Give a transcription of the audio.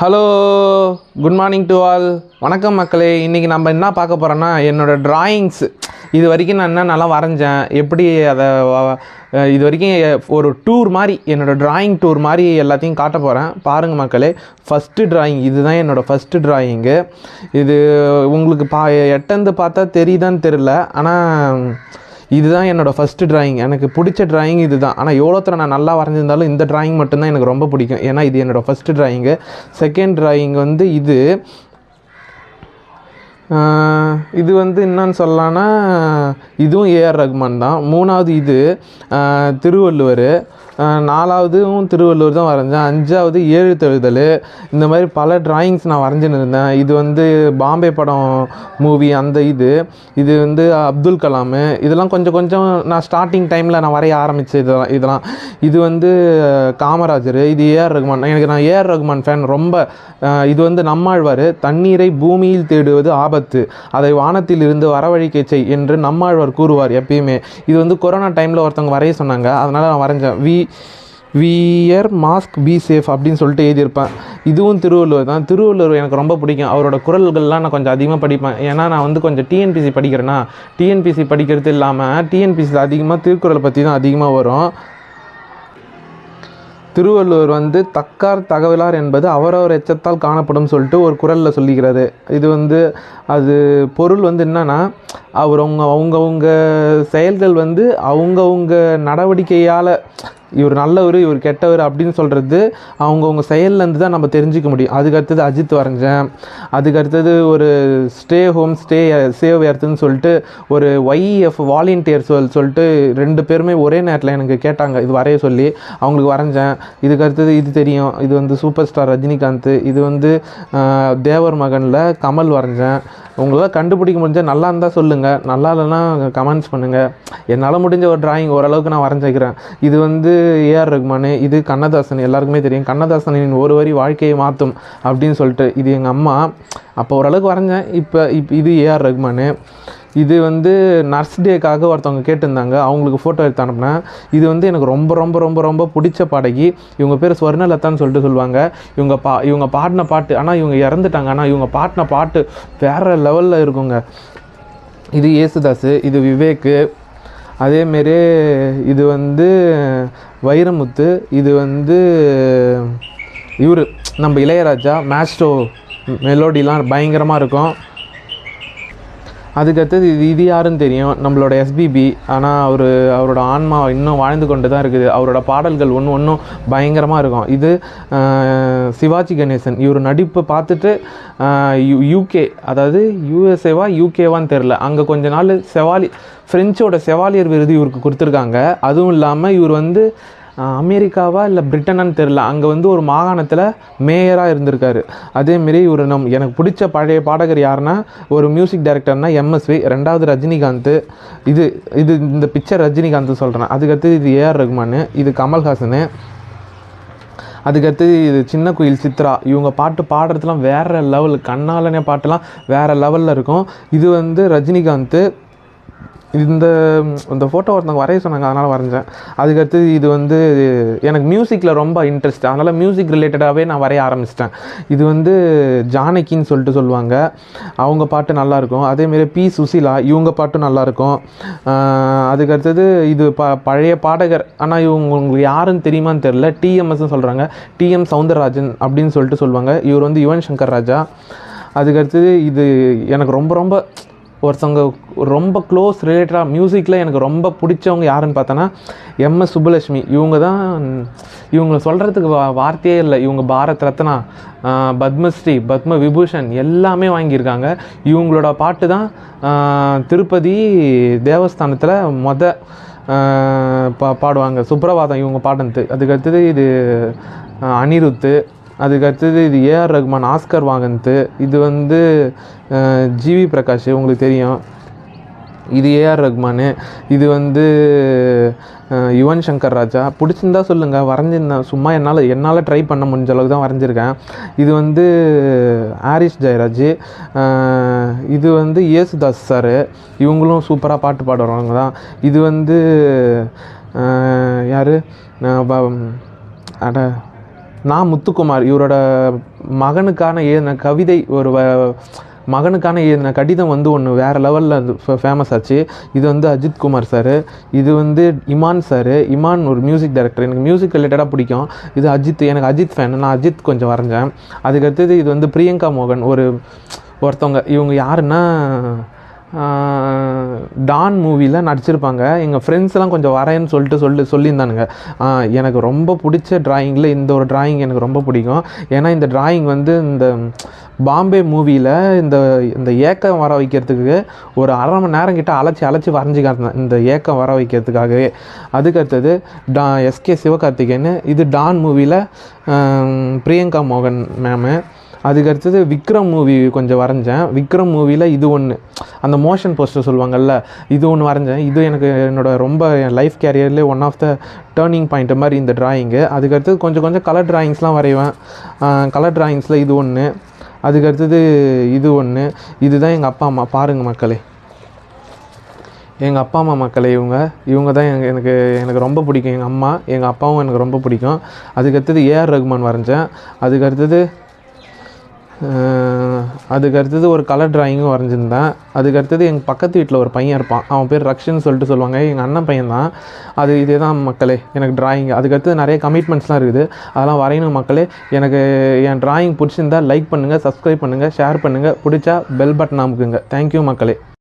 Hello, good morning to all. வணக்கம் மக்களே. இன்றைக்கி நம்ம என்ன பார்க்க போகிறோன்னா, என்னோடய ட்ராயிங்ஸ் இது வரைக்கும் நான் நல்லா வரைஞ்சேன், எப்படி அதை இது வரைக்கும் ஒரு டூர் மாதிரி, என்னோடய ட்ராயிங் டூர் மாதிரி எல்லாத்தையும் காட்ட போகிறேன். பாருங்கள் மக்களே. ஃபஸ்ட்டு ட்ராயிங் இதுதான், என்னோடய ஃபஸ்ட்டு ட்ராயிங்கு. இது உங்களுக்கு எட்டந்து பார்த்தா தெரியுதான்னு தெரில, ஆனால் இதுதான் என்னோடய ஃபஸ்ட்டு ட்ராயிங். எனக்கு பிடிச்ச ட்ராயிங் இது தான். ஆனால் எவ்வளோத்தர நான் நல்லா வரைஞ்சிருந்தாலும் இந்த ட்ராயிங் மட்டும்தான் எனக்கு ரொம்ப பிடிக்கும். ஏன்னா இது என்னோடய ஃபஸ்ட்டு ட்ராயிங்கு. செகண்ட் ட்ராயிங் இது என்னன்னு சொல்லலான்னா, இதுவும் ஏஆர் ரகுமான் தான். மூணாவது இது திருவள்ளுவர். நாலாவதும் திருவள்ளுவர் தான் வரைஞ்சேன். அஞ்சாவது எழுத்தெழுதல். இந்த மாதிரி பல ட்ராயிங்ஸ் நான் வரைஞ்சின்னு இருந்தேன். இது பாம்பே படம் மூவி. அந்த இது அப்துல் கலாம். இதெல்லாம் கொஞ்சம் கொஞ்சம் நான் ஸ்டார்டிங் டைமில் நான் வரைய ஆரம்பித்தேன். இதெல்லாம் இது காமராஜர். இது ஏஆர் ரகுமான். நான் ஏஆர் ரகுமான் ஃபேன் ரொம்ப. இது நம்மாழ்வார். தண்ணீரை பூமியில் தேடுவது ஆபத்து, அதை வானத்தில் இருந்து வரவழிக்க செய் என்று நம்மாழ்வார் கூறுவார் எப்பயுமே. இது கொரோனா டைமில் ஒருத்தவங்க வரைய சொன்னாங்க, அதனால் நான் வரைஞ்சேன். வியர் மாஸ்க் பி சேஃப் அப்படின்னு சொல்லிட்டு எழுதியிருப்பேன். இதுவும் திருவள்ளுவர் தான். திருவள்ளுவர் எனக்கு ரொம்ப பிடிக்கும். அவரோட குறள்கள்லாம் நான் கொஞ்சம் அதிகமாக படிப்பேன். ஏன்னா நான் கொஞ்சம் டிஎன்பிசி படிக்கிறேன்னா, டிஎன்பிசி படிக்கிறது இல்லாமல் டிஎன்பிசி அதிகமாக திருக்குறளை பற்றி தான் அதிகமாக வரும். திருவள்ளுவர் தக்கார் தகவலார் என்பது அவரவர் எச்சத்தால் காணப்படும் சொல்லிட்டு ஒரு குறளில் சொல்லிக்கிறாரு. இது அது பொருள் என்னன்னா, அவர் அவங்கவுங்க செயல்கள் அவங்கவுங்க நடவடிக்கையால் இவர் நல்லவர் இவர் கெட்டவர் அப்படின்னு சொல்கிறது அவங்கவுங்க செயல்லேருந்து தான் நம்ம தெரிஞ்சிக்க முடியும். அதுக்கடுத்தது அஜித் வரைஞ்சேன். அதுக்கடுத்தது ஒரு ஸ்டே ஹோம் சேவ் எர்த்துன்னு சொல்லிட்டு ஒரு YEF வாலண்டியர் சொல்லிட்டு 2 பேருமே ஒரே நேரத்தில் எனக்கு கேட்டாங்க இது வரைய சொல்லி, அவங்களுக்கு வரைஞ்சேன். இதுக்கடுத்தது இது தெரியும், இது சூப்பர் ஸ்டார் ரஜினிகாந்த். இது தேவர் மகனில் கமல் வரைஞ்சேன். உங்களால் கண்டுபிடிக்க முடிஞ்சால் நல்லா இருந்தால் சொல்லுங்கள், நல்லா இல்லைன்னா கமெண்ட்ஸ் பண்ணுங்கள். என்னால் முடிஞ்ச ஒரு ட்ராயிங் ஓரளவுக்கு நான் வரைஞ்சிக்கிறேன். இது ஏஆர் ரகுமான். இது கண்ணதாசன். எல்லாருக்குமே தெரியும் கண்ணதாசனின் ஒரு வரி வாழ்க்கையை மாற்றும் அப்படின்னு சொல்லிட்டு. இது எங்கள் அம்மா. அப்போ ஓரளவுக்கு வரைஞ்சேன். இப்போ இது ஏஆர் ரகுமான். இது நர்ஸ் டேக்காக ஒருத்தவங்க கேட்டிருந்தாங்க, அவங்களுக்கு ஃபோட்டோ எடுத்து அனுப்புனேன். இது எனக்கு ரொம்ப ரொம்ப ரொம்ப ரொம்ப பிடிச்ச பாடகி. இவங்க பேர் ஸ்வர்ணலதான்னு சொல்லிட்டு சொல்லுவாங்க. இவங்க பாடின பாட்டு, ஆனால் இவங்க இறந்துட்டாங்க, ஆனால் இவங்க பாடின பாட்டு வேறு லெவலில் இருக்குங்க. இது யேசுதாஸ். இது விவேக்கு. அதேமாரி இது வைரமுத்து. இது இவர் நம்ம இளையராஜா. மேஸ்ட்ரோ மெலோடிலாம் பயங்கரமாக இருக்கும். அதுக்கடுத்தது இது யாருன்னு தெரியும், நம்மளோட எஸ்பிபி. ஆனால் அவரோட ஆன்மா இன்னும் வாழ்ந்து கொண்டு தான் இருக்குது. அவரோட பாடல்கள் ஒன்றும் பயங்கரமாக இருக்கும். இது சிவாஜி கணேசன். இவர் நடிப்பை பார்த்துட்டு யூகே, அதாவது யூஎஸ்ஏவா யூகேவான்னு தெரில, அங்கே கொஞ்ச நாள் ஃப்ரெஞ்சோட செவாலியர் விருது இவருக்கு கொடுத்துருக்காங்க. அதுவும் இல்லாமல் இவர் அமெரிக்காவா இல்லை பிரிட்டனான்னு தெரில, அங்கே ஒரு மாகாணத்தில் மேயராக இருந்திருக்காரு. அதேமாரி இவர் எனக்கு பிடிச்ச பழைய பாடகர் யாருன்னா, ஒரு மியூசிக் டைரக்டர்னா MSV. 2வது ரஜினிகாந்த். இது இந்த பிக்சர் ரஜினிகாந்த் சொல்கிறேன். அதுக்கடுத்து இது ஏஆர் ரகுமான். இது கமல்ஹாசன். அதுக்கடுத்து இது சின்ன குயில் சித்ரா. இவங்க பாட்டு பாடுறதுலாம் வேறு லெவல். கண்ணாலனே பாட்டுலாம் வேறு லெவலில் இருக்கும். இது ரஜினிகாந்த். இந்த ஃபோட்டோ ஒருத்தவங்க வரைய சொன்னாங்க, அதனால் வரைஞ்சேன். அதுக்கடுத்து இது எனக்கு மியூசிக்கில் ரொம்ப இன்ட்ரெஸ்ட், அதனால் மியூசிக் ரிலேட்டடாகவே நான் வரைய ஆரம்பிச்சிட்டேன். இது ஜானகின்னு சொல்லிட்டு சொல்லுவாங்க, அவங்க பாட்டு நல்லாயிருக்கும். அதேமாரி P. சுசீலா, இவங்க பாட்டும் நல்லாயிருக்கும். அதுக்கடுத்தது இது பழைய பாடகர், ஆனால் உங்களுக்கு யாருன்னு தெரியுமான்னு தெரில, TMSன்னு சொல்கிறாங்க. TM சௌந்தரராஜன் அப்படின்னு சொல்லிட்டு சொல்லுவாங்க. இவர் யுவன் சங்கர் ராஜா. அதுக்கடுத்தது இது எனக்கு ரொம்ப ரொம்ப ஒருத்தவங்க ரொம்ப க்ளோஸ் ரிலேட்டடாக மியூசிக்கில் எனக்கு ரொம்ப பிடிச்சவங்க யாருன்னு பார்த்தோன்னா MS சுப்புலட்சுமி. இவங்களை சொல்கிறதுக்கு வார்த்தையே இல்லை. இவங்க பாரத் ரத்னா, பத்மஸ்ரீ, பத்ம விபூஷன் எல்லாமே வாங்கியிருக்காங்க. இவங்களோட பாட்டு தான் திருப்பதி தேவஸ்தானத்தில் பாடுவாங்க, சுப்ரபாதம் இவங்க பாடுனது. அதுக்கடுத்தது இது அனிருத்து. அதுக்கடுத்தது இது ஏஆர் ரகுமான், ஆஸ்கர் வாங்கினது. இது ஜிவி பிரகாஷ், உங்களுக்கு தெரியும். இது ஏஆர் ரகுமான். இது யுவன் சங்கர் ராஜா. பிடிச்சிருந்தா சொல்லுங்கள், வரைஞ்சிருந்தேன். சும்மா என்னால் ட்ரை பண்ண முடிஞ்ச அளவுக்கு தான் வரைஞ்சிருக்கேன். இது ஹாரிஸ் ஜெயராஜ். இது யேசுதாஸ் சார். இவங்களும் சூப்பராக பாட்டு பாடுறவங்க தான். இது யார் நான் முத்துக்குமார் இவரோட மகனுக்கான எழுதின கவிதை மகனுக்கான எழுதின கடிதம் வந்து ஒன்று வேறு லெவலில் ஃபேமஸ் ஆச்சு. இது வந்து அஜித் குமார் சார், இது வந்து இமான் சார். இமான் ஒரு மியூசிக் டைரக்டர், எனக்கு மியூசிக் ரிலேட்டடாக பிடிக்கும். இது அஜித், எனக்கு அஜித் ஃபேன், நான் அஜித் கொஞ்சம் வரைஞ்சேன். அதுக்கடுத்தது இது வந்து பிரியங்கா மோகன் ஒருத்தவங்க. இவங்க யாருன்னா டான் மூவியில் நடிச்சிருப்பாங்க. எங்கள் ஃப்ரெண்ட்ஸ்லாம் கொஞ்சம் வரையன்னு சொல்லியிருந்தானுங்க. எனக்கு ரொம்ப பிடிச்ச ட்ராயிங்கில் இந்த ஒரு ட்ராயிங் எனக்கு ரொம்ப பிடிக்கும். ஏன்னா இந்த ட்ராயிங் வந்து இந்த பாம்பே மூவியில் இந்த ஏக்கம் வர வைக்கிறதுக்கு ஒரு அரை மணி நேரம் கிட்ட அழைச்சி வரைஞ்சி காட்டினேன், இந்த ஏக்கம் வர வைக்கிறதுக்காகவே. அதுக்கடுத்தது எஸ்கே சிவகார்த்திகேயன், இது டான் மூவியில் பிரியங்கா மோகன் மேமு. அதுக்கடுத்தது விக்ரம் மூவி கொஞ்சம் வரைஞ்சேன். விக்ரம் மூவியில் இது ஒன்று, அந்த மோஷன் போஸ்டர் சொல்லுவாங்கள்ல, இது ஒன்று வரைஞ்சேன். இது எனக்கு ரொம்ப என் லைஃப் கேரியர்லேயே one of the turning point மாதிரி இந்த ட்ராயிங்கு. அதுக்கடுத்தது கொஞ்சம் கலர் ட்ராயிங்ஸ்லாம் வரைவேன். கலர் ட்ராயிங்ஸில் இது ஒன்று. அதுக்கடுத்தது இது ஒன்று. இதுதான் எங்கள் அப்பா அம்மா, பாருங்கள் மக்களே, எங்கள் அப்பா அம்மா மக்களே. இவங்க தான் எனக்கு ரொம்ப பிடிக்கும். எங்கள் அம்மா, எங்கள் அப்பாவும் எனக்கு ரொம்ப பிடிக்கும். அதுக்கடுத்தது ஏஆர் ரகுமான் வரைஞ்சேன். அதுக்கடுத்தது ஒரு கலர் ட்ராயிங்கும் வரைஞ்சிருந்தேன். அதுக்கடுத்தது எங்கள் பக்கத்து வீட்டில் ஒரு பையன் இருப்பான், அவன் பேர் ரக்ஷன் சொல்லிட்டு சொல்லுவாங்க, எங்கள் அண்ணன் பையன் தான். இதே தான் மக்களே எனக்கு ட்ராயிங். அதுக்கடுத்து நிறைய கமிட்மெண்ட்ஸ்லாம் இருக்குது, அதெல்லாம் வரையணும் மக்களே. எனக்கு என் ட்ராயிங் பிடிச்சிருந்தா லைக் பண்ணுங்கள், சப்ஸ்கிரைப் பண்ணுங்கள், ஷேர் பண்ணுங்கள், பிடிச்சா பெல் பட்டன் அமுக்குங்க. தேங்க்யூ மக்களே.